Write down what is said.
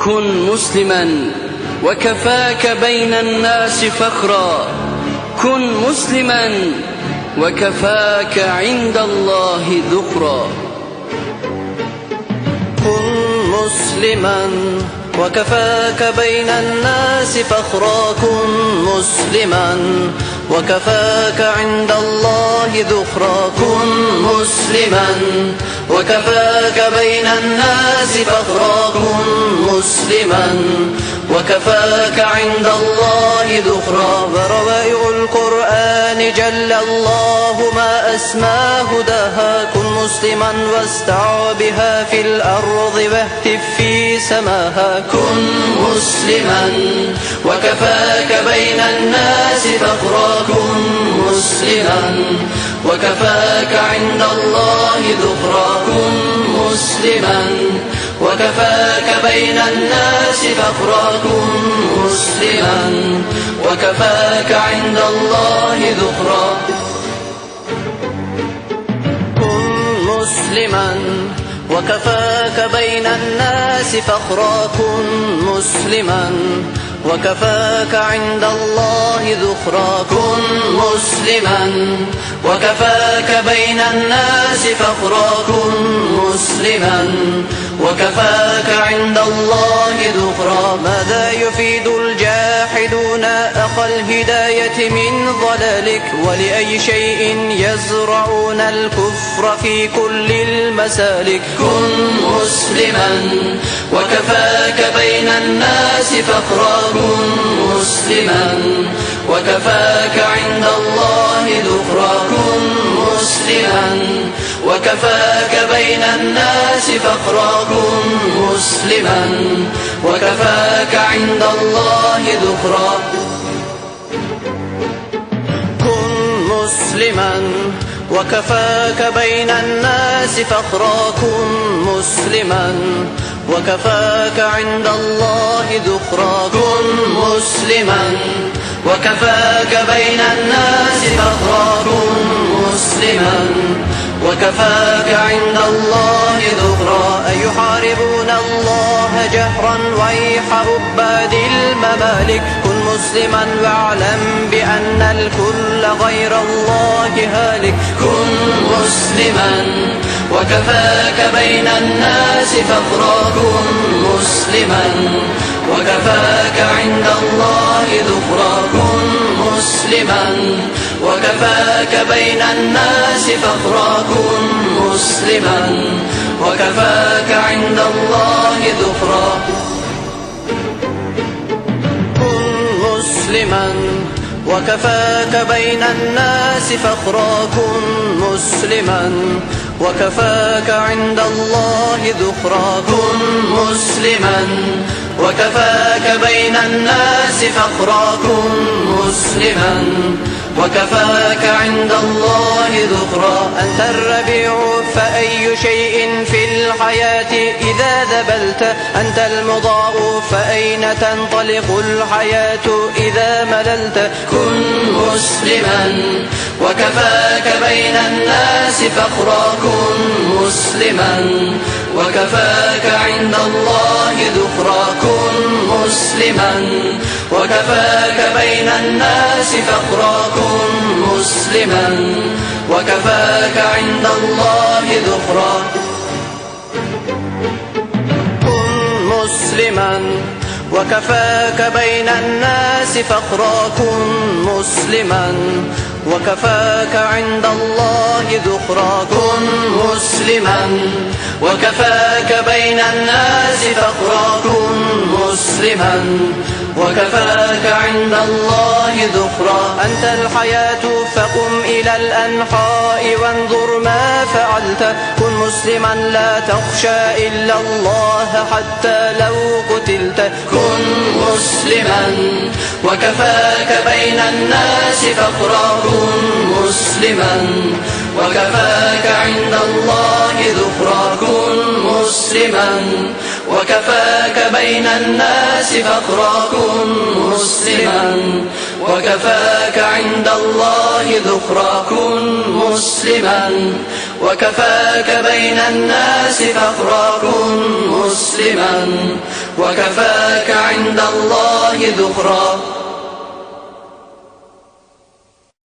كن مسلما وكفاك بين الناس فخرا. كن مسلما وكفاك عند الله ذخرا. كن مسلما وكفاك بين الناس فخرا. كن مسلما وكفاك عند الله ذخرا. كن مسلما وكفاك بين الناس فخرا. كن مسلما وكفاك عند الله ذخرا. وروائع القرآن جل الله ما أسمى هداها. كن مسلما واستع بها في الأرض واهتف في سماها. كن مسلما وكفاك بين الناس فخرا. كن مسلما وكفاك عند الله ذخرا. كن مسلما وكفاك بين الناس فخرا. كن مسلما وكفاك عند الله ذخرا. كن مسلما وكفاك بين الناس فخرا. كن مسلما وكفاك عند الله ذخرا. كن مسلما وكفاك بين الناس فخرا. كن مسلما وكفاك عند الله ذخرا. ماذا يفيد الجاحدون أخا الهداية من ضلالك؟ ولأي شيء يزرعون الكفر في كل المسالك؟ كن مسلما وكفاك بين الناس فخرا. كن مسلما وكفاك عند الله ذخرا. كن مسلما وكفاك بين الناس فخرا. كن مسلما وكفاك عند الله ذخرا. كن مسلما وكفاك بين الناس فخرا. كن مسلما وكفاك عند الله ذخرا. كن مسلما وكفاك بين الناس فخرا. كن مسلما وكفاك عند الله ذخرا. أن يحاربون الله جهرا ويح عباد الممالك. كن مسلما واعلم بأن الكل غير الله هالك. كن مسلما وكفاك بين الناس فخرا. كن مسلما وكفاك عند الله ذخرا. كن مسلما وكفاك بين الناس فخرا. كن مسلما وكفاك عند الله ذخرا. كن مسلما وكفاك بين الناس فخرا. كن مسلما وكفاك عند الله ذخرا. كن مسلما وكفاك بين الناس فخرا. كن مسلما وكفاك عند الله ذخرا. أنت الربيع فأي شيء في الحياة إذا ذبلت؟ أنت المضاء فأين تنطلق الحياة إذا مللت؟ كن مسلما وكفاك بين الناس فخرا. كن مسلما وكفاك عند الله ذخرا. كن مسلما وكفاك بين الناس فخرا. كن مسلما وكفاك عند الله ذخرا. كن مسلما وكفاك بين الناس فخرا. كن مسلما وكفاك عند الله ذخرا. كن مسلما وكفاك بين الناس فخرا. كن مسلما وكفاك عند الله ذخرا. أنت الحياة فقم إلى الأنحاء وانظر ما فعلت. كن مسلما لا تخشى إلا الله حتى لو قتلت. كن مسلما وكفاك بين الناس فخرا. كن مسلما وكفاك عند الله ذخرا. كن مسلما وكفاك بين الناس فخرا. كن مسلما وكفاك عند الله ذخرا. كن مسلما وكفاك بين الناس فخرا. كن مسلما وكفاك عند الله ذخرا